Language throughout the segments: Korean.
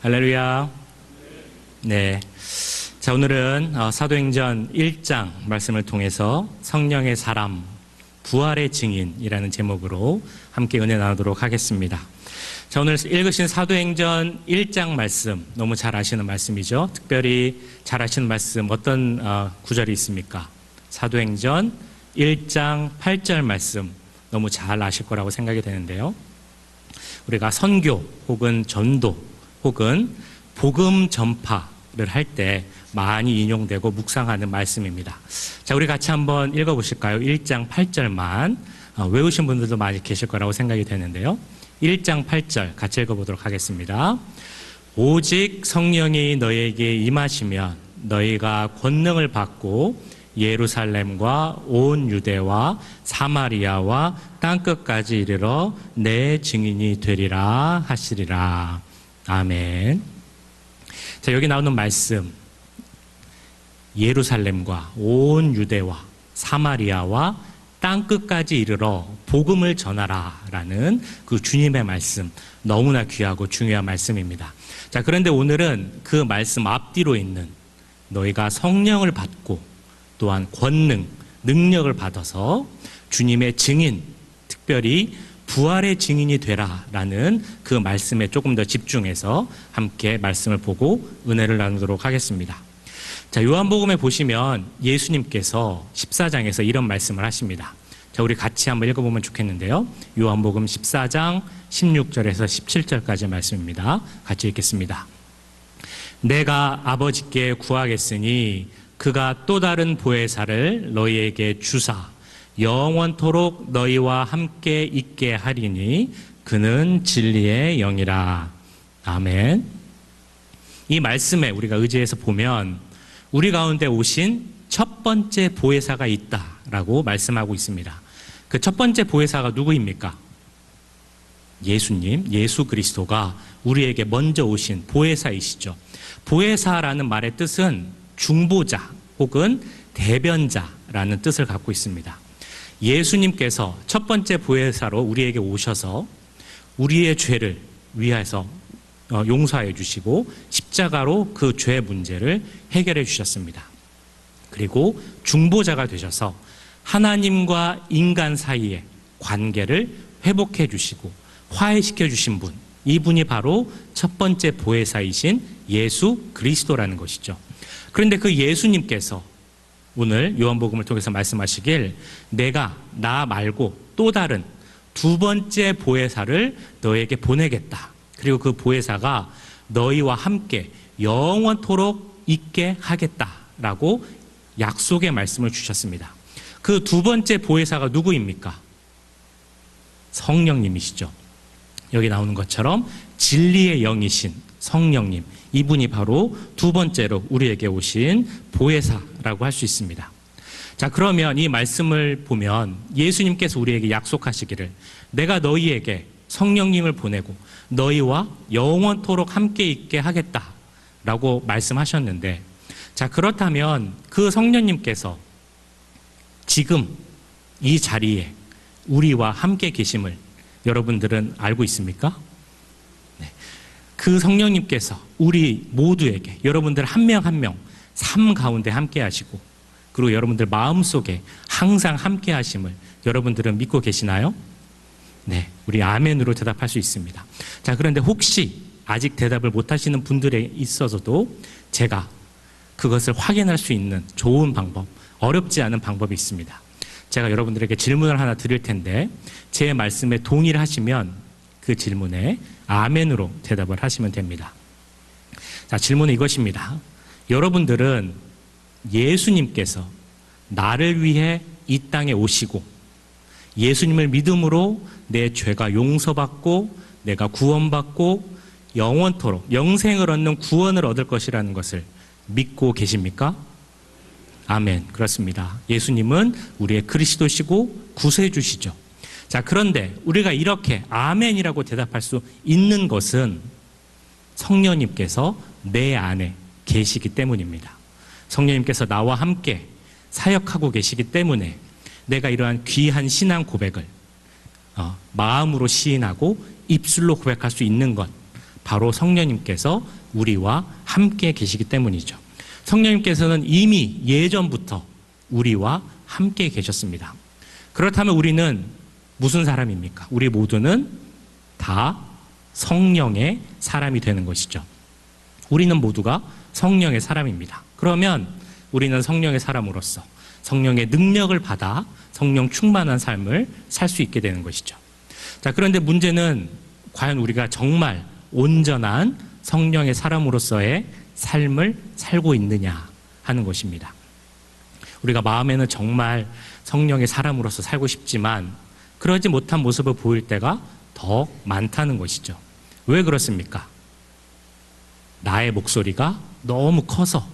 할렐루야. 네. 자, 오늘은 사도행전 1장 말씀을 통해서 성령의 사람, 부활의 증인이라는 제목으로 함께 은혜 나누도록 하겠습니다. 자, 오늘 읽으신 사도행전 1장 말씀, 너무 잘 아시는 말씀이죠. 특별히 잘 아시는 말씀, 어떤 구절이 있습니까? 사도행전 1장 8절 말씀, 너무 잘 아실 거라고 생각이 되는데요. 우리가 선교 혹은 전도 혹은 복음 전파를 할 때 많이 인용되고 묵상하는 말씀입니다. 자, 우리 같이 한번 읽어보실까요? 1장 8절만 외우신 분들도 많이 계실 거라고 생각이 되는데요. 1장 8절 같이 읽어보도록 하겠습니다. 오직 성령이 너희에게 임하시면 너희가 권능을 받고 예루살렘과 온 유대와 사마리아와 땅끝까지 이르러 내 증인이 되리라 하시리라. 아멘. 자, 여기 나오는 말씀, 예루살렘과 온 유대와 사마리아와 땅끝까지 이르러 복음을 전하라 라는 그 주님의 말씀, 너무나 귀하고 중요한 말씀입니다. 자, 그런데 오늘은 그 말씀 앞뒤로 있는 너희가 성령을 받고 또한 권능, 능력을 받아서 주님의 증인, 특별히 부활의 증인이 되라라는 그 말씀에 조금 더 집중해서 함께 말씀을 보고 은혜를 나누도록 하겠습니다. 자, 요한복음에 보시면 예수님께서 14장에서 이런 말씀을 하십니다. 자, 우리 같이 한번 읽어보면 좋겠는데요. 요한복음 14장 16절에서 17절까지 말씀입니다. 같이 읽겠습니다. 내가 아버지께 구하겠으니 그가 또 다른 보혜사를 너희에게 주사 영원토록 너희와 함께 있게 하리니 그는 진리의 영이라. 아멘. 이 말씀에 우리가 의지해서 보면 우리 가운데 오신 첫 번째 보혜사가 있다라고 말씀하고 있습니다. 그 첫 번째 보혜사가 누구입니까? 예수님, 예수 그리스도가 우리에게 먼저 오신 보혜사이시죠. 보혜사라는 말의 뜻은 중보자 혹은 대변자라는 뜻을 갖고 있습니다. 예수님께서 첫 번째 보혜사로 우리에게 오셔서 우리의 죄를 위해서 용서해 주시고 십자가로 그 죄 문제를 해결해 주셨습니다. 그리고 중보자가 되셔서 하나님과 인간 사이의 관계를 회복해 주시고 화해시켜 주신 분, 이분이 바로 첫 번째 보혜사이신 예수 그리스도라는 것이죠. 그런데 그 예수님께서 오늘 요한복음을 통해서 말씀하시길 내가 나 말고 또 다른 두 번째 보혜사를 너에게 보내겠다. 그리고 그 보혜사가 너희와 함께 영원토록 있게 하겠다라고 약속의 말씀을 주셨습니다. 그 두 번째 보혜사가 누구입니까? 성령님이시죠. 여기 나오는 것처럼 진리의 영이신 성령님, 이분이 바로 두 번째로 우리에게 오신 보혜사라고 할 수 있습니다. 자, 그러면 이 말씀을 보면 예수님께서 우리에게 약속하시기를 내가 너희에게 성령님을 보내고 너희와 영원토록 함께 있게 하겠다라고 말씀하셨는데, 자, 그렇다면 그 성령님께서 지금 이 자리에 우리와 함께 계심을 여러분들은 알고 있습니까? 그 성령님께서 우리 모두에게, 여러분들 한 명 한 명 삶 가운데 함께 하시고, 그리고 여러분들 마음속에 항상 함께 하심을 여러분들은 믿고 계시나요? 네, 우리 아멘으로 대답할 수 있습니다. 자, 그런데 혹시 아직 대답을 못 하시는 분들에 있어서도 제가 그것을 확인할 수 있는 좋은 방법, 어렵지 않은 방법이 있습니다. 제가 여러분들에게 질문을 하나 드릴 텐데 제 말씀에 동의를 하시면 그 질문에 아멘으로 대답을 하시면 됩니다. 자, 질문은 이것입니다. 여러분들은 예수님께서 나를 위해 이 땅에 오시고 예수님을 믿음으로 내 죄가 용서받고 내가 구원받고 영원토록 영생을 얻는 구원을 얻을 것이라는 것을 믿고 계십니까? 아멘. 그렇습니다. 예수님은 우리의 그리스도시고 구세주시죠. 자, 그런데 우리가 이렇게 아멘이라고 대답할 수 있는 것은 성령님께서 내 안에 계시기 때문입니다. 성령님께서 나와 함께 사역하고 계시기 때문에 내가 이러한 귀한 신앙 고백을 마음으로 시인하고 입술로 고백할 수 있는 것, 바로 성령님께서 우리와 함께 계시기 때문이죠. 성령님께서는 이미 예전부터 우리와 함께 계셨습니다. 그렇다면 우리는 무슨 사람입니까? 우리 모두는 다 성령의 사람이 되는 것이죠. 우리는 모두가 성령의 사람입니다. 그러면 우리는 성령의 사람으로서 성령의 능력을 받아 성령 충만한 삶을 살 수 있게 되는 것이죠. 자, 그런데 문제는 과연 우리가 정말 온전한 성령의 사람으로서의 삶을 살고 있느냐 하는 것입니다. 우리가 마음에는 정말 성령의 사람으로서 살고 싶지만 그러지 못한 모습을 보일 때가 더 많다는 것이죠. 왜 그렇습니까? 나의 목소리가 너무 커서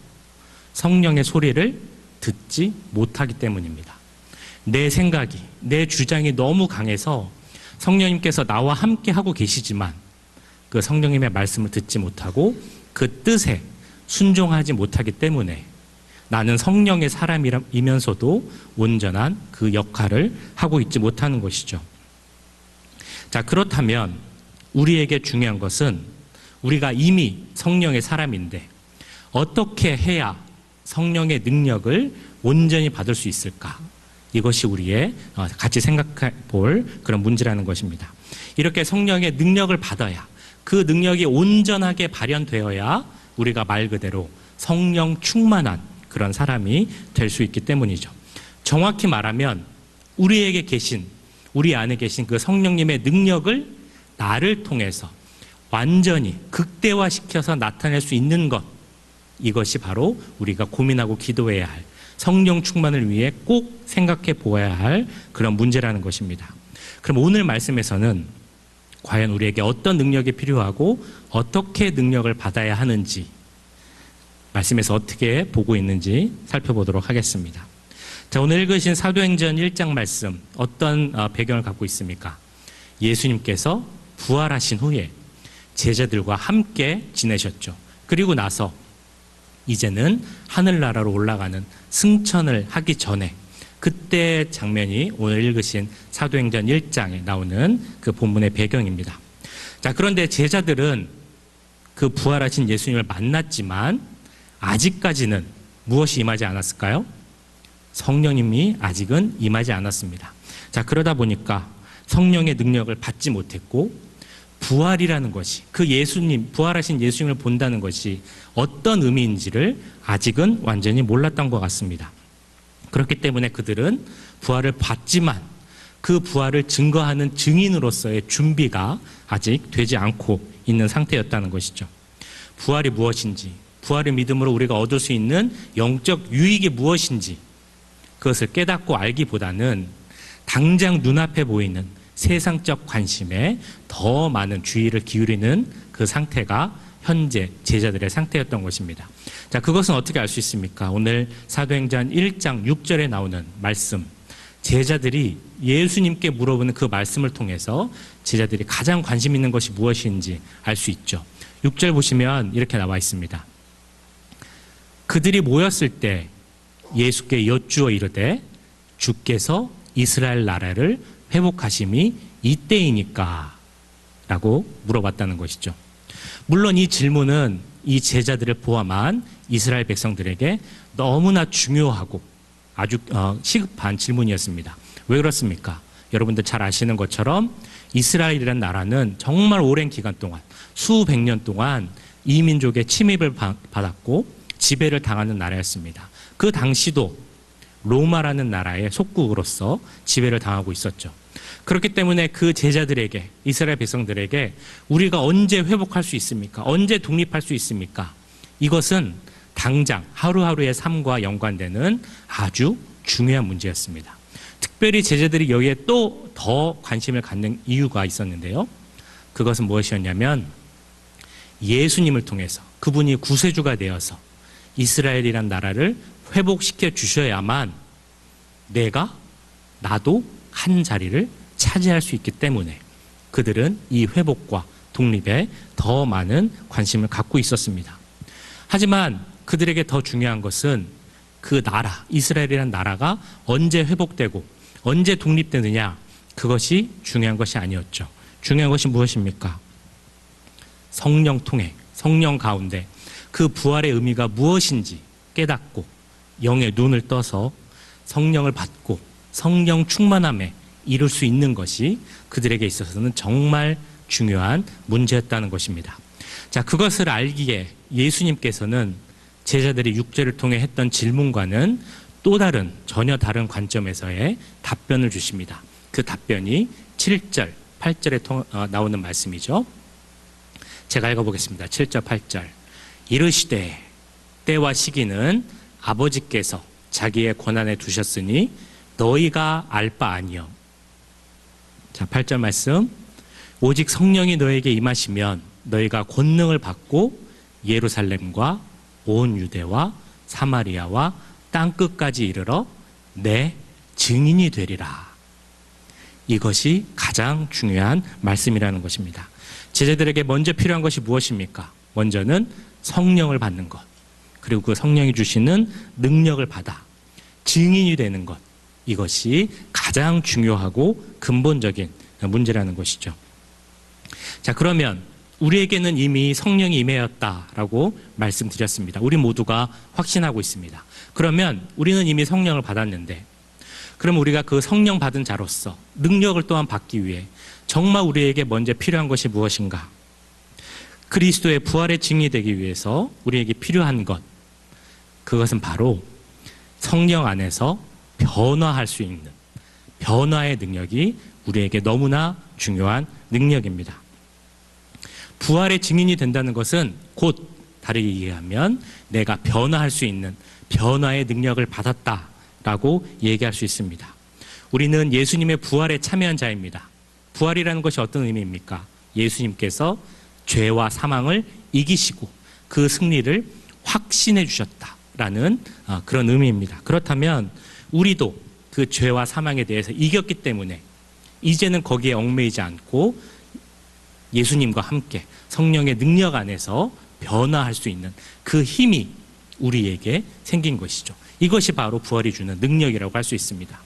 성령의 소리를 듣지 못하기 때문입니다. 내 생각이, 내 주장이 너무 강해서 성령님께서 나와 함께 하고 계시지만 그 성령님의 말씀을 듣지 못하고 그 뜻에 순종하지 못하기 때문에 나는 성령의 사람이면서도 온전한 그 역할을 하고 있지 못하는 것이죠. 자, 그렇다면 우리에게 중요한 것은 우리가 이미 성령의 사람인데 어떻게 해야 성령의 능력을 온전히 받을 수 있을까? 이것이 우리의 같이 생각해 볼 그런 문제라는 것입니다. 이렇게 성령의 능력을 받아야 그 능력이 온전하게 발현되어야 우리가 말 그대로 성령 충만한 그런 사람이 될 수 있기 때문이죠. 정확히 말하면 우리에게 계신, 우리 안에 계신 그 성령님의 능력을 나를 통해서 완전히 극대화시켜서 나타낼 수 있는 것, 이것이 바로 우리가 고민하고 기도해야 할 성령 충만을 위해 꼭 생각해 보아야 할 그런 문제라는 것입니다. 그럼 오늘 말씀에서는 과연 우리에게 어떤 능력이 필요하고 어떻게 능력을 받아야 하는지 말씀에서 어떻게 보고 있는지 살펴보도록 하겠습니다. 자, 오늘 읽으신 사도행전 1장 말씀 어떤 배경을 갖고 있습니까? 예수님께서 부활하신 후에 제자들과 함께 지내셨죠. 그리고 나서 이제는 하늘나라로 올라가는 승천을 하기 전에 그때 장면이 오늘 읽으신 사도행전 1장에 나오는 그 본문의 배경입니다. 자, 그런데 제자들은 그 부활하신 예수님을 만났지만 아직까지는 무엇이 임하지 않았을까요? 성령님이 아직은 임하지 않았습니다. 자, 그러다 보니까 성령의 능력을 받지 못했고 부활이라는 것이, 그 예수님, 부활하신 예수님을 본다는 것이 어떤 의미인지를 아직은 완전히 몰랐던 것 같습니다. 그렇기 때문에 그들은 부활을 받지만 그 부활을 증거하는 증인으로서의 준비가 아직 되지 않고 있는 상태였다는 것이죠. 부활이 무엇인지, 부활의 믿음으로 우리가 얻을 수 있는 영적 유익이 무엇인지 그것을 깨닫고 알기보다는 당장 눈앞에 보이는 세상적 관심에 더 많은 주의를 기울이는 그 상태가 현재 제자들의 상태였던 것입니다. 자, 그것은 어떻게 알 수 있습니까? 오늘 사도행전 1장 6절에 나오는 말씀, 제자들이 예수님께 물어보는 그 말씀을 통해서 제자들이 가장 관심 있는 것이 무엇인지 알 수 있죠. 6절 보시면 이렇게 나와 있습니다. 그들이 모였을 때 예수께 여쭈어 이르되 주께서 이스라엘 나라를 회복하심이 이때이니까 라고 물어봤다는 것이죠. 물론 이 질문은 이 제자들을 포함한 이스라엘 백성들에게 너무나 중요하고 아주 시급한 질문이었습니다. 왜 그렇습니까? 여러분들 잘 아시는 것처럼 이스라엘이라는 나라는 정말 오랜 기간 동안 수백 년 동안 이민족의 침입을 받았고 지배를 당하는 나라였습니다. 그 당시도 로마라는 나라의 속국으로서 지배를 당하고 있었죠. 그렇기 때문에 그 제자들에게, 이스라엘 백성들에게 우리가 언제 회복할 수 있습니까? 언제 독립할 수 있습니까? 이것은 당장 하루하루의 삶과 연관되는 아주 중요한 문제였습니다. 특별히 제자들이 여기에 또 더 관심을 갖는 이유가 있었는데요. 그것은 무엇이었냐면 예수님을 통해서 그분이 구세주가 되어서 이스라엘이란 나라를 회복시켜 주셔야만 나도 한 자리를 차지할 수 있기 때문에 그들은 이 회복과 독립에 더 많은 관심을 갖고 있었습니다. 하지만 그들에게 더 중요한 것은 그 나라, 이스라엘이란 나라가 언제 회복되고 언제 독립되느냐, 그것이 중요한 것이 아니었죠. 중요한 것이 무엇입니까? 성령 통해, 성령 가운데 그 부활의 의미가 무엇인지 깨닫고 영의 눈을 떠서 성령을 받고 성령 충만함에 이룰 수 있는 것이 그들에게 있어서는 정말 중요한 문제였다는 것입니다. 자, 그것을 알기에 예수님께서는 제자들이 6절을 통해 했던 질문과는 또 다른, 전혀 다른 관점에서의 답변을 주십니다. 그 답변이 7절, 8절에 나오는 말씀이죠. 제가 읽어보겠습니다. 7절, 8절. 이르시되 때와 시기는 아버지께서 자기의 권한에 두셨으니 너희가 알 바 아니요. 자, 8절 말씀. 오직 성령이 너에게 임하시면 너희가 권능을 받고 예루살렘과 온 유대와 사마리아와 땅끝까지 이르러 내 증인이 되리라. 이것이 가장 중요한 말씀이라는 것입니다. 제자들에게 먼저 필요한 것이 무엇입니까? 먼저는 성령을 받는 것, 그리고 그 성령이 주시는 능력을 받아 증인이 되는 것, 이것이 가장 중요하고 근본적인 문제라는 것이죠. 자, 그러면 우리에게는 이미 성령이 임하였다라고 말씀드렸습니다. 우리 모두가 확신하고 있습니다. 그러면 우리는 이미 성령을 받았는데, 그럼 우리가 그 성령 받은 자로서 능력을 또한 받기 위해 정말 우리에게 먼저 필요한 것이 무엇인가? 그리스도의 부활의 증인이 되기 위해서 우리에게 필요한 것, 그것은 바로 성령 안에서 변화할 수 있는 변화의 능력이 우리에게 너무나 중요한 능력입니다. 부활의 증인이 된다는 것은 곧 다르게 이해하면 내가 변화할 수 있는 변화의 능력을 받았다라고 얘기할 수 있습니다. 우리는 예수님의 부활에 참여한 자입니다. 부활이라는 것이 어떤 의미입니까? 예수님께서 죄와 사망을 이기시고 그 승리를 확신해 주셨다라는 그런 의미입니다. 그렇다면 우리도 그 죄와 사망에 대해서 이겼기 때문에 이제는 거기에 얽매이지 않고 예수님과 함께 성령의 능력 안에서 변화할 수 있는 그 힘이 우리에게 생긴 것이죠. 이것이 바로 부활이 주는 능력이라고 할 수 있습니다.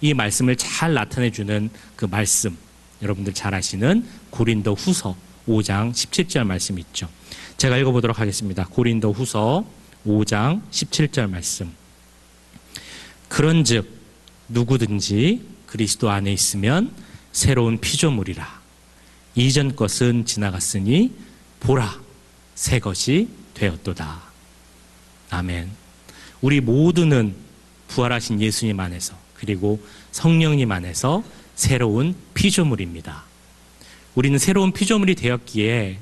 이 말씀을 잘 나타내주는 그 말씀, 여러분들 잘 아시는 고린도 후서 5장 17절 말씀 있죠. 제가 읽어보도록 하겠습니다. 고린도 후서 5장 17절 말씀. 그런즉 누구든지 그리스도 안에 있으면 새로운 피조물이라. 이전 것은 지나갔으니 보라, 새 것이 되었도다. 아멘. 우리 모두는 부활하신 예수님 안에서, 그리고 성령님 안에서 새로운 피조물입니다. 우리는 새로운 피조물이 되었기에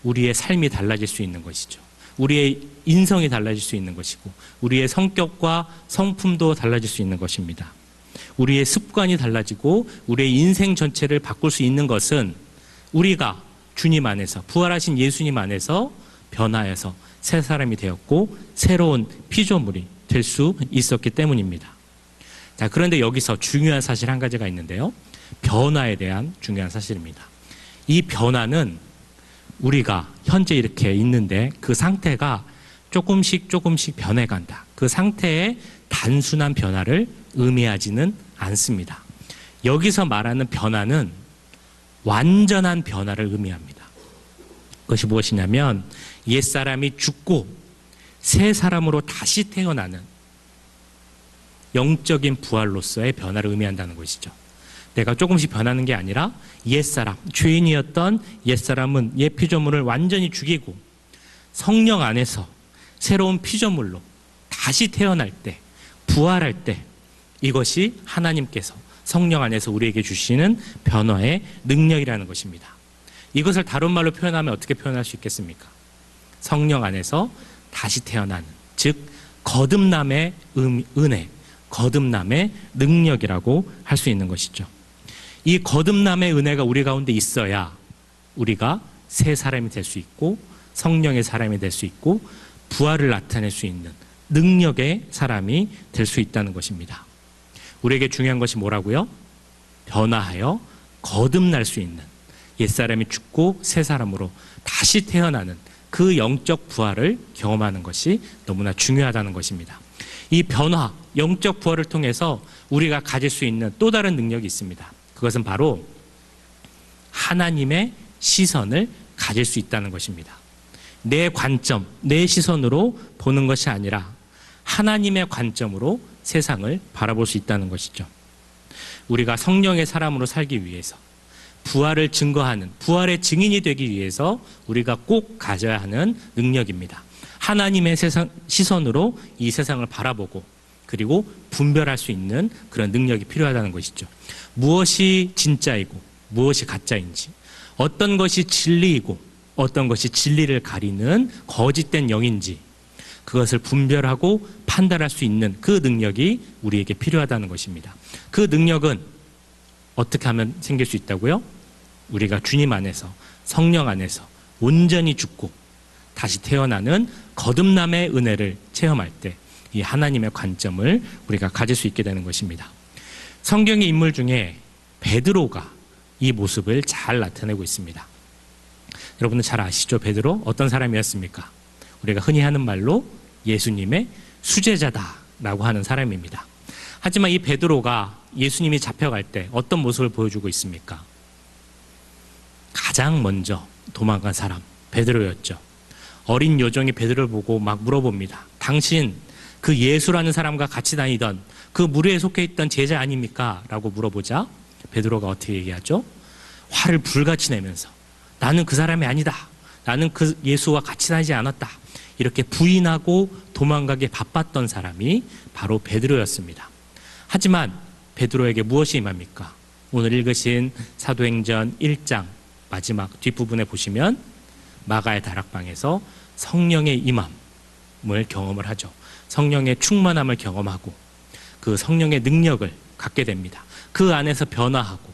우리의 삶이 달라질 수 있는 것이죠. 우리의 인성이 달라질 수 있는 것이고, 우리의 성격과 성품도 달라질 수 있는 것입니다. 우리의 습관이 달라지고 우리의 인생 전체를 바꿀 수 있는 것은 우리가 주님 안에서, 부활하신 예수님 안에서 변화해서 새 사람이 되었고 새로운 피조물이 될 수 있었기 때문입니다. 자, 그런데 여기서 중요한 사실 한 가지가 있는데요. 변화에 대한 중요한 사실입니다. 이 변화는 우리가 현재 이렇게 있는데 그 상태가 조금씩 변해간다. 그 상태의 단순한 변화를 의미하지는 않습니다. 여기서 말하는 변화는 완전한 변화를 의미합니다. 그것이 무엇이냐면 옛사람이 죽고 새 사람으로 다시 태어나는 영적인 부활로서의 변화를 의미한다는 것이죠. 내가 조금씩 변하는 게 아니라 옛사람, 죄인이었던 옛사람은 옛 피조물을 완전히 죽이고 성령 안에서 새로운 피조물로 다시 태어날 때, 부활할 때, 이것이 하나님께서 성령 안에서 우리에게 주시는 변화의 능력이라는 것입니다. 이것을 다른 말로 표현하면 어떻게 표현할 수 있겠습니까? 성령 안에서 다시 태어나는, 즉 거듭남의 은혜, 거듭남의 능력이라고 할 수 있는 것이죠. 이 거듭남의 은혜가 우리 가운데 있어야 우리가 새 사람이 될 수 있고 성령의 사람이 될 수 있고 부활을 나타낼 수 있는 능력의 사람이 될 수 있다는 것입니다. 우리에게 중요한 것이 뭐라고요? 변화하여 거듭날 수 있는, 옛사람이 죽고 새 사람으로 다시 태어나는 그 영적 부활을 경험하는 것이 너무나 중요하다는 것입니다. 이 변화, 영적 부활을 통해서 우리가 가질 수 있는 또 다른 능력이 있습니다. 그것은 바로 하나님의 시선을 가질 수 있다는 것입니다. 내 관점, 내 시선으로 보는 것이 아니라 하나님의 관점으로 세상을 바라볼 수 있다는 것이죠. 우리가 성령의 사람으로 살기 위해서, 부활을 증거하는, 부활의 증인이 되기 위해서 우리가 꼭 가져야 하는 능력입니다. 하나님의 시선으로 이 세상을 바라보고 그리고 분별할 수 있는 그런 능력이 필요하다는 것이죠. 무엇이 진짜이고 무엇이 가짜인지, 어떤 것이 진리이고 어떤 것이 진리를 가리는 거짓된 영인지, 그것을 분별하고 판단할 수 있는 그 능력이 우리에게 필요하다는 것입니다. 그 능력은 어떻게 하면 생길 수 있다고요? 우리가 주님 안에서, 성령 안에서 온전히 죽고 다시 태어나는 거듭남의 은혜를 체험할 때 이 하나님의 관점을 우리가 가질 수 있게 되는 것입니다. 성경의 인물 중에 베드로가 이 모습을 잘 나타내고 있습니다. 여러분은 잘 아시죠? 베드로 어떤 사람이었습니까? 우리가 흔히 하는 말로 예수님의 수제자다라고 하는 사람입니다. 하지만 이 베드로가 예수님이 잡혀갈 때 어떤 모습을 보여주고 있습니까? 가장 먼저 도망간 사람 베드로였죠. 어린 요정이 베드로를 보고 막 물어봅니다. 당신 그 예수라는 사람과 같이 다니던 그 무리에 속해 있던 제자 아닙니까? 라고 물어보자 베드로가 어떻게 얘기하죠? 화를 불같이 내면서 나는 그 사람이 아니다. 나는 그 예수와 같이 다니지 않았다. 이렇게 부인하고 도망가게 바빴던 사람이 바로 베드로였습니다. 하지만 베드로에게 무엇이 임합니까? 오늘 읽으신 사도행전 1장 마지막 뒷부분에 보시면 마가의 다락방에서 성령의 임함을 경험을 하죠. 성령의 충만함을 경험하고 그 성령의 능력을 갖게 됩니다. 그 안에서 변화하고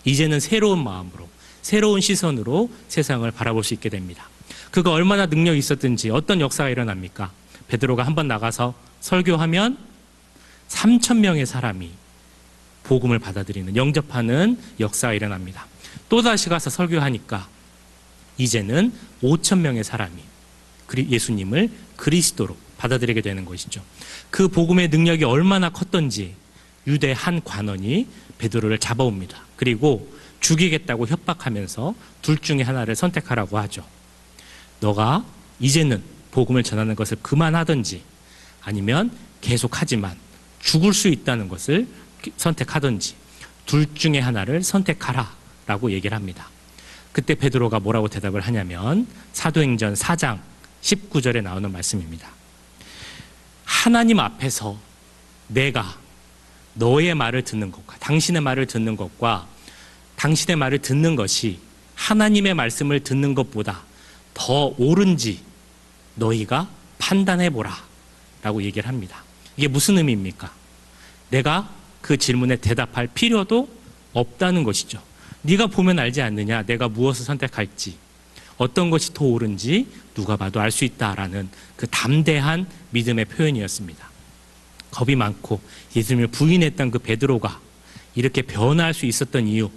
이제는 새로운 마음으로, 새로운 시선으로 세상을 바라볼 수 있게 됩니다. 그가 얼마나 능력이 있었든지 어떤 역사가 일어납니까? 베드로가 한번 나가서 설교하면 3,000명의 사람이 복음을 받아들이는, 영접하는 역사가 일어납니다. 또다시 가서 설교하니까 이제는 5,000명의 사람이 예수님을 그리스도로 받아들이게 되는 것이죠. 그 복음의 능력이 얼마나 컸던지 유대 한 관원이 베드로를 잡아옵니다. 그리고 죽이겠다고 협박하면서 둘 중에 하나를 선택하라고 하죠. 너가 이제는 복음을 전하는 것을 그만하든지 아니면 계속하지만 죽을 수 있다는 것을 선택하든지 둘 중에 하나를 선택하라 라고 얘기를 합니다. 그때 베드로가 뭐라고 대답을 하냐면 사도행전 4장 19절에 나오는 말씀입니다. 하나님 앞에서 내가 너의 말을 듣는 것과 당신의 말을 듣는 것과 당신의 말을 듣는 것이 하나님의 말씀을 듣는 것보다 더 옳은지 너희가 판단해보라 라고 얘기를 합니다. 이게 무슨 의미입니까? 내가 그 질문에 대답할 필요도 없다는 것이죠. 네가 보면 알지 않느냐, 내가 무엇을 선택할지, 어떤 것이 더 옳은지 누가 봐도 알 수 있다라는 그 담대한 믿음의 표현이었습니다. 겁이 많고 예수님을 부인했던 그 베드로가 이렇게 변화할 수 있었던 이유,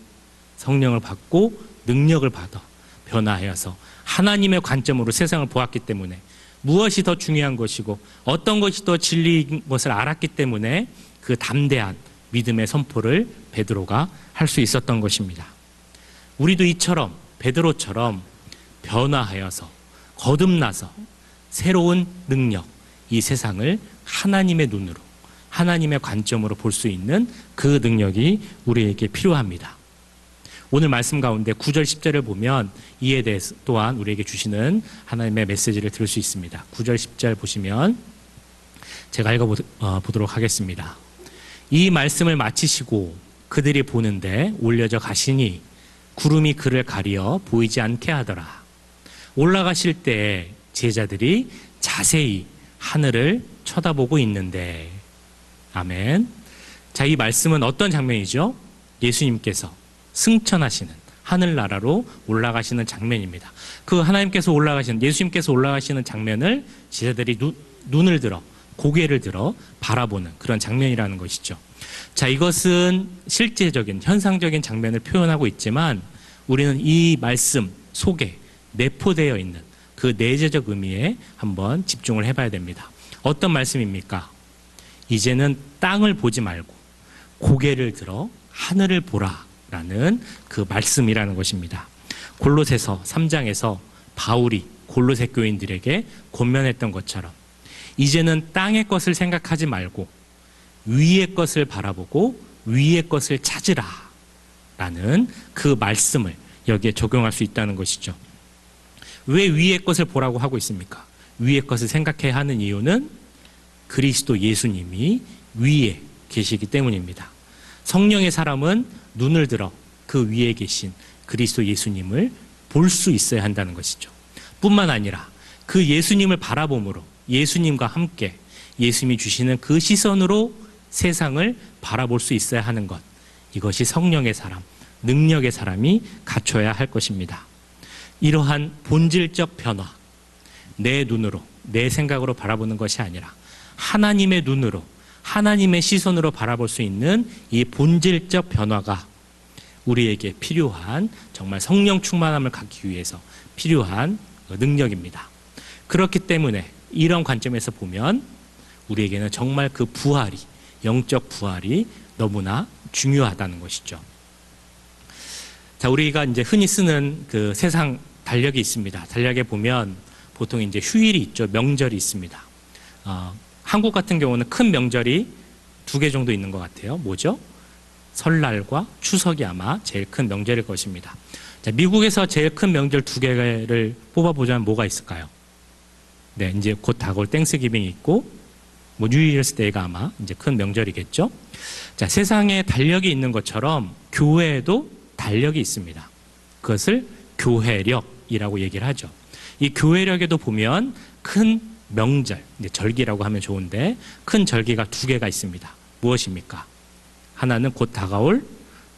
성령을 받고 능력을 받아 변화하여서 하나님의 관점으로 세상을 보았기 때문에, 무엇이 더 중요한 것이고 어떤 것이 더 진리인 것을 알았기 때문에 그 담대한 믿음의 선포를 베드로가 할 수 있었던 것입니다. 우리도 이처럼 베드로처럼 변화하여서 거듭나서 새로운 능력, 이 세상을 하나님의 눈으로, 하나님의 관점으로 볼 수 있는 그 능력이 우리에게 필요합니다. 오늘 말씀 가운데 9절 10절을 보면 이에 대해서 또한 우리에게 주시는 하나님의 메시지를 들을 수 있습니다. 9절 10절 보시면 제가 읽어보도록 하겠습니다. 이 말씀을 마치시고 그들이 보는데 올려져 가시니 구름이 그를 가리어 보이지 않게 하더라. 올라가실 때 제자들이 자세히 하늘을 쳐다보고 있는데. 아멘. 자, 이 말씀은 어떤 장면이죠? 예수님께서 승천하시는, 하늘나라로 올라가시는 장면입니다. 그 하나님께서 올라가시는, 예수님께서 올라가시는 장면을 제자들이 눈을 들어, 고개를 들어 바라보는 그런 장면이라는 것이죠. 자, 이것은 실제적인, 현상적인 장면을 표현하고 있지만 우리는 이 말씀 속에 내포되어 있는 그 내재적 의미에 한번 집중을 해봐야 됩니다. 어떤 말씀입니까? 이제는 땅을 보지 말고 고개를 들어 하늘을 보라 라는 그 말씀이라는 것입니다. 골로새서 3장에서 바울이 골로새 교인들에게 권면했던 것처럼 이제는 땅의 것을 생각하지 말고 위의 것을 바라보고 위의 것을 찾으라 라는 그 말씀을 여기에 적용할 수 있다는 것이죠. 왜 위의 것을 보라고 하고 있습니까? 위의 것을 생각해야 하는 이유는 그리스도 예수님이 위에 계시기 때문입니다. 성령의 사람은 눈을 들어 그 위에 계신 그리스도 예수님을 볼 수 있어야 한다는 것이죠. 뿐만 아니라 그 예수님을 바라봄으로 예수님과 함께 예수님이 주시는 그 시선으로 세상을 바라볼 수 있어야 하는 것, 이것이 성령의 사람, 능력의 사람이 갖춰야 할 것입니다. 이러한 본질적 변화, 내 눈으로, 내 생각으로 바라보는 것이 아니라 하나님의 눈으로, 하나님의 시선으로 바라볼 수 있는 이 본질적 변화가 우리에게 필요한, 정말 성령 충만함을 갖기 위해서 필요한 능력입니다. 그렇기 때문에 이런 관점에서 보면 우리에게는 정말 그 부활이, 영적 부활이 너무나 중요하다는 것이죠. 자, 우리가 이제 흔히 쓰는 그 세상 달력이 있습니다. 달력에 보면 보통 이제 휴일이 있죠. 명절이 있습니다. 한국 같은 경우는 큰 명절이 2개 정도 있는 것 같아요. 뭐죠? 설날과 추석이 아마 제일 큰 명절일 것입니다. 자, 미국에서 제일 큰 명절 2개를 뽑아보자면 뭐가 있을까요? 네, 이제 곧 다가올 땡스기빙이 있고, 뭐 뉴이어스 데이가 아마 이제 큰 명절이겠죠. 자, 세상에 달력이 있는 것처럼 교회에도 달력이 있습니다. 그것을 교회력이라고 얘기를 하죠. 이 교회력에도 보면 큰 명절, 이제 절기라고 하면 좋은데 큰 절기가 2개가 있습니다. 무엇입니까? 하나는 곧 다가올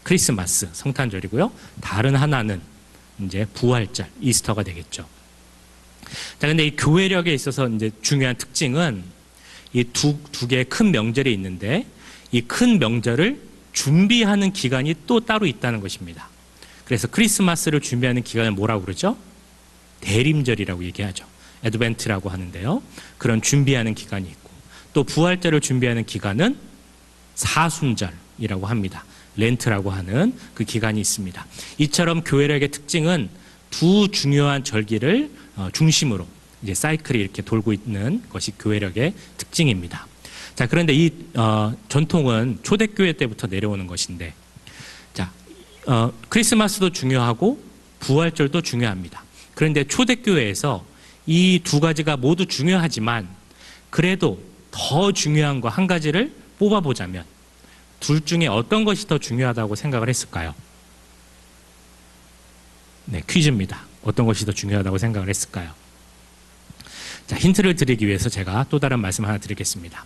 크리스마스, 성탄절이고요. 다른 하나는 이제 부활절, 이스터가 되겠죠. 자, 근데 이 교회력에 있어서 이제 중요한 특징은 이 두 개의 큰 명절이 있는데 이 큰 명절을 준비하는 기간이 또 따로 있다는 것입니다. 그래서 크리스마스를 준비하는 기간을 뭐라고 그러죠? 대림절이라고 얘기하죠. 애드벤트라고 하는데요. 그런 준비하는 기간이 있고, 또 부활절을 준비하는 기간은 사순절이라고 합니다. 렌트라고 하는 그 기간이 있습니다. 이처럼 교회력의 특징은 2 중요한 절기를 중심으로 이제 사이클이 이렇게 돌고 있는 것이 교회력의 특징입니다. 자, 그런데 이 전통은 초대교회 때부터 내려오는 것인데, 자, 크리스마스도 중요하고 부활절도 중요합니다. 그런데 초대교회에서 이 2가지가 모두 중요하지만 그래도 더 중요한 거 한 가지를 뽑아보자면 둘 중에 어떤 것이 더 중요하다고 생각을 했을까요? 네, 퀴즈입니다. 어떤 것이 더 중요하다고 생각을 했을까요? 자, 힌트를 드리기 위해서 제가 또 다른 말씀 하나 드리겠습니다.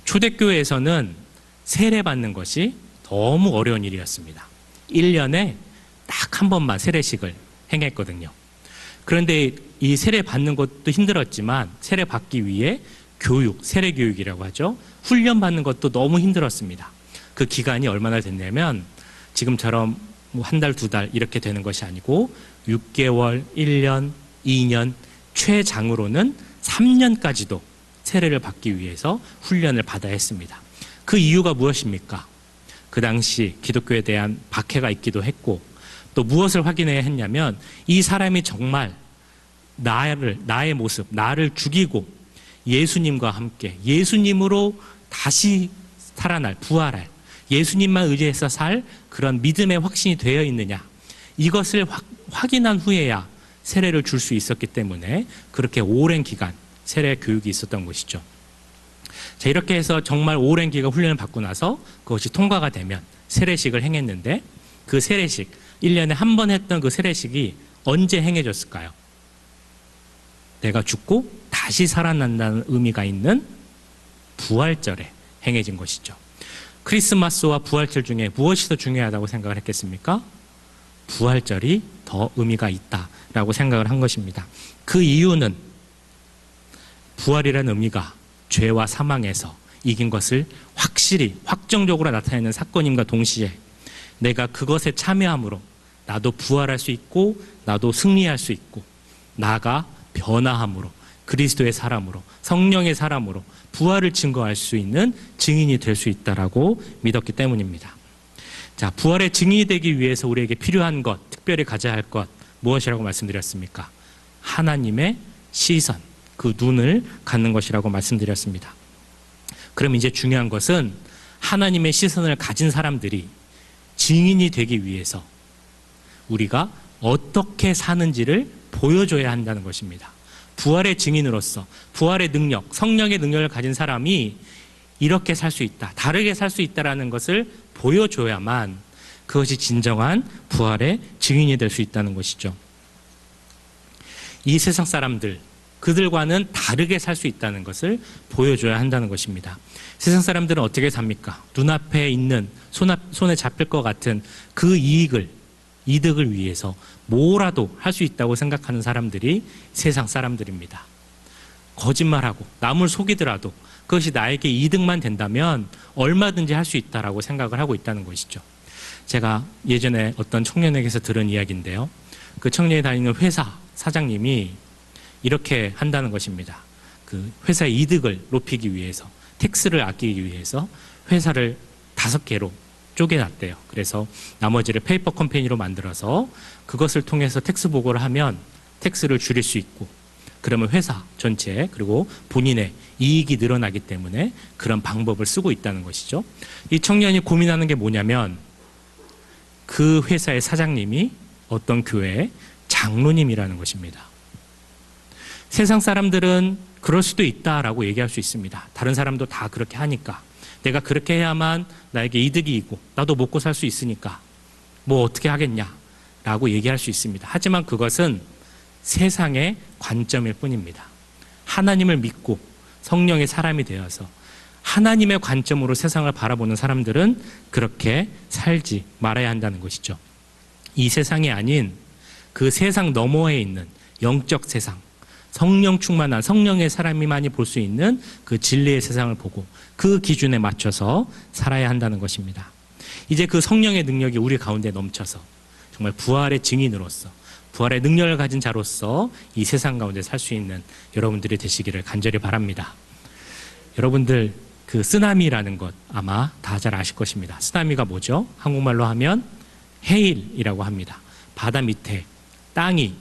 초대교회에서는 세례받는 것이 너무 어려운 일이었습니다. 1년에 딱 한 번만 세례식을 행했거든요. 그런데 이 세례받는 것도 힘들었지만 세례받기 위해 교육, 세례교육이라고 하죠. 훈련받는 것도 너무 힘들었습니다. 그 기간이 얼마나 됐냐면 지금처럼 뭐 1달, 2달 이렇게 되는 것이 아니고 6개월, 1년, 2년, 최장으로는 3년까지도 세례를 받기 위해서 훈련을 받아야 했습니다. 그 이유가 무엇입니까? 그 당시 기독교에 대한 박해가 있기도 했고, 또 무엇을 확인해야 했냐면 이 사람이 정말 나의 모습, 나를 죽이고 예수님과 함께 예수님으로 다시 살아날, 부활할, 예수님만 의지해서 살 그런 믿음의 확신이 되어 있느냐, 이것을 확인한 후에야 세례를 줄 수 있었기 때문에 그렇게 오랜 기간 세례 교육이 있었던 것이죠. 자, 이렇게 해서 정말 오랜 기간 훈련을 받고 나서 그것이 통과가 되면 세례식을 행했는데, 그 세례식, 1년에 한 번 했던 그 세례식이 언제 행해졌을까요? 내가 죽고 다시 살아난다는 의미가 있는 부활절에 행해진 것이죠. 크리스마스와 부활절 중에 무엇이 더 중요하다고 생각을 했겠습니까? 부활절이 더 의미가 있다라고 생각을 한 것입니다. 그 이유는 부활이라는 의미가 죄와 사망에서 이긴 것을 확실히 확정적으로 나타내는 사건임과 동시에 내가 그것에 참여함으로 나도 부활할 수 있고 나도 승리할 수 있고 나가 변화함으로 그리스도의 사람으로 성령의 사람으로 부활을 증거할 수 있는 증인이 될 수 있다라고 믿었기 때문입니다. 자, 부활의 증인이 되기 위해서 우리에게 필요한 것, 특별히 가져야 할 것 무엇이라고 말씀드렸습니까? 하나님의 시선, 그 눈을 갖는 것이라고 말씀드렸습니다. 그럼 이제 중요한 것은 하나님의 시선을 가진 사람들이 증인이 되기 위해서 우리가 어떻게 사는지를 보여줘야 한다는 것입니다. 부활의 증인으로서 부활의 능력, 성령의 능력을 가진 사람이 이렇게 살 수 있다, 다르게 살 수 있다는 것을 보여줘야만 그것이 진정한 부활의 증인이 될 수 있다는 것이죠. 이 세상 사람들, 그들과는 다르게 살 수 있다는 것을 보여줘야 한다는 것입니다. 세상 사람들은 어떻게 삽니까? 눈앞에 있는 손에 잡힐 것 같은 그 이득을 위해서 뭐라도 할 수 있다고 생각하는 사람들이 세상 사람들입니다. 거짓말하고 남을 속이더라도 그것이 나에게 이득만 된다면 얼마든지 할 수 있다라고 생각을 하고 있다는 것이죠. 제가 예전에 어떤 청년에게서 들은 이야기인데요. 그 청년이 다니는 회사 사장님이 이렇게 한다는 것입니다. 그 회사의 이득을 높이기 위해서, 텍스를 아끼기 위해서 회사를 5개로 쪼개놨대요. 그래서 나머지를 페이퍼 컴퍼니로 만들어서 그것을 통해서 텍스 보고를 하면 텍스를 줄일 수 있고, 그러면 회사 전체 그리고 본인의 이익이 늘어나기 때문에 그런 방법을 쓰고 있다는 것이죠. 이 청년이 고민하는 게 뭐냐면 그 회사의 사장님이 어떤 교회의 장로님이라는 것입니다. 세상 사람들은 그럴 수도 있다라고 얘기할 수 있습니다. 다른 사람도 다 그렇게 하니까, 내가 그렇게 해야만 나에게 이득이고 나도 먹고 살 수 있으니까 뭐 어떻게 하겠냐라고 얘기할 수 있습니다. 하지만 그것은 세상의 관점일 뿐입니다. 하나님을 믿고 성령의 사람이 되어서 하나님의 관점으로 세상을 바라보는 사람들은 그렇게 살지 말아야 한다는 것이죠. 이 세상이 아닌 그 세상 너머에 있는 영적 세상, 성령 충만한 성령의 사람이만이 볼 수 있는 그 진리의 세상을 보고 그 기준에 맞춰서 살아야 한다는 것입니다. 이제 그 성령의 능력이 우리 가운데 넘쳐서 정말 부활의 증인으로서, 부활의 능력을 가진 자로서 이 세상 가운데 살 수 있는 여러분들이 되시기를 간절히 바랍니다. 여러분들, 그 쓰나미라는 것 아마 다 잘 아실 것입니다. 쓰나미가 뭐죠? 한국말로 하면 해일이라고 합니다. 바다 밑에 땅이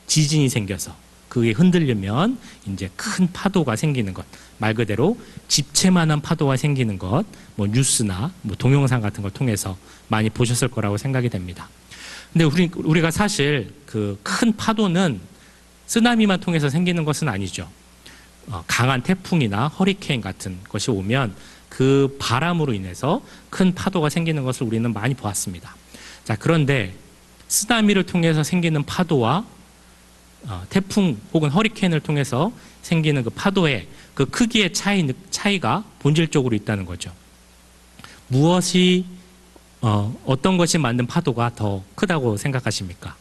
지진이 생겨서 그게 흔들리면 이제 큰 파도가 생기는 것, 말 그대로 집채만한 파도가 생기는 것, 뭐 뉴스나 뭐 동영상 같은 걸 통해서 많이 보셨을 거라고 생각이 됩니다. 근데 우리가 사실 그 큰 파도는 쓰나미만 통해서 생기는 것은 아니죠. 강한 태풍이나 허리케인 같은 것이 오면 그 바람으로 인해서 큰 파도가 생기는 것을 우리는 많이 보았습니다. 자, 그런데 쓰나미를 통해서 생기는 파도와 태풍 혹은 허리케인을 통해서 생기는 그 파도의 그 크기의 차이가 본질적으로 있다는 거죠. 무엇이 어떤 것이 만든 파도가 더 크다고 생각하십니까?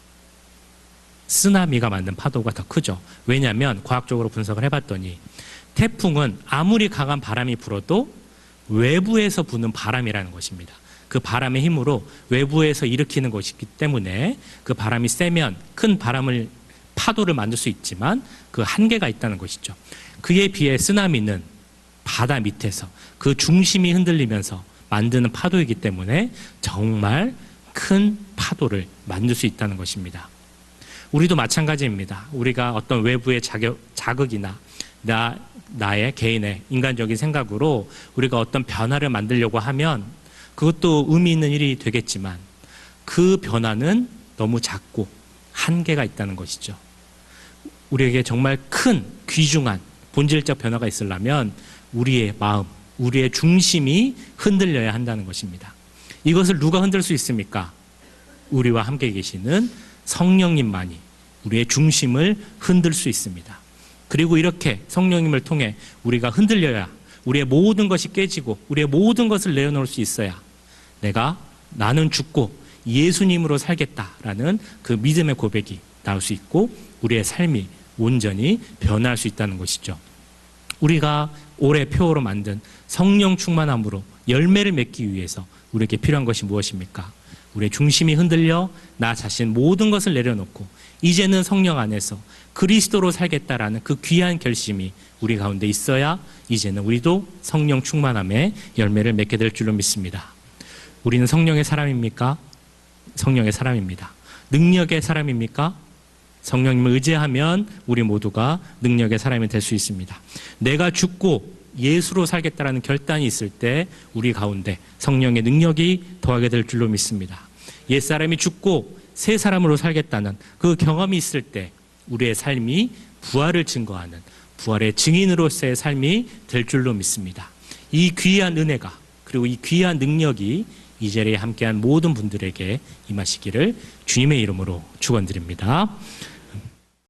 쓰나미가 만든 파도가 더 크죠. 왜냐하면 과학적으로 분석을 해봤더니 태풍은 아무리 강한 바람이 불어도 외부에서 부는 바람이라는 것입니다. 그 바람의 힘으로 외부에서 일으키는 것이기 때문에 그 바람이 세면 큰 파도를 만들 수 있지만 그 한계가 있다는 것이죠. 그에 비해 쓰나미는 바다 밑에서 그 중심이 흔들리면서 만드는 파도이기 때문에 정말 큰 파도를 만들 수 있다는 것입니다. 우리도 마찬가지입니다. 우리가 어떤 외부의 자극이나 나의 개인의 인간적인 생각으로 우리가 어떤 변화를 만들려고 하면 그것도 의미 있는 일이 되겠지만 그 변화는 너무 작고 한계가 있다는 것이죠. 우리에게 정말 큰 귀중한 본질적 변화가 있으려면 우리의 마음, 우리의 중심이 흔들려야 한다는 것입니다. 이것을 누가 흔들 수 있습니까? 우리와 함께 계시는 성령님만이 우리의 중심을 흔들 수 있습니다. 그리고 이렇게 성령님을 통해 우리가 흔들려야 우리의 모든 것이 깨지고 우리의 모든 것을 내어놓을 수 있어야 나는 죽고 예수님으로 살겠다라는 그 믿음의 고백이 나올 수 있고 우리의 삶이 온전히 변할 수 있다는 것이죠. 우리가 올해 표어로 만든 성령 충만함으로 열매를 맺기 위해서 우리에게 필요한 것이 무엇입니까? 우리의 중심이 흔들려 나 자신 모든 것을 내려놓고 이제는 성령 안에서 그리스도로 살겠다라는 그 귀한 결심이 우리 가운데 있어야 이제는 우리도 성령 충만함의 열매를 맺게 될 줄로 믿습니다. 우리는 성령의 사람입니까? 성령의 사람입니다. 능력의 사람입니까? 성령님을 의지하면 우리 모두가 능력의 사람이 될 수 있습니다. 내가 죽고 예수로 살겠다라는 결단이 있을 때 우리 가운데 성령의 능력이 더하게 될 줄로 믿습니다. 옛사람이 죽고 새 사람으로 살겠다는 그 경험이 있을 때 우리의 삶이 부활을 증거하는 부활의 증인으로서의 삶이 될 줄로 믿습니다. 이 귀한 은혜가 그리고 이 귀한 능력이 이 자리에 함께한 모든 분들에게 임하시기를 주님의 이름으로 축원드립니다.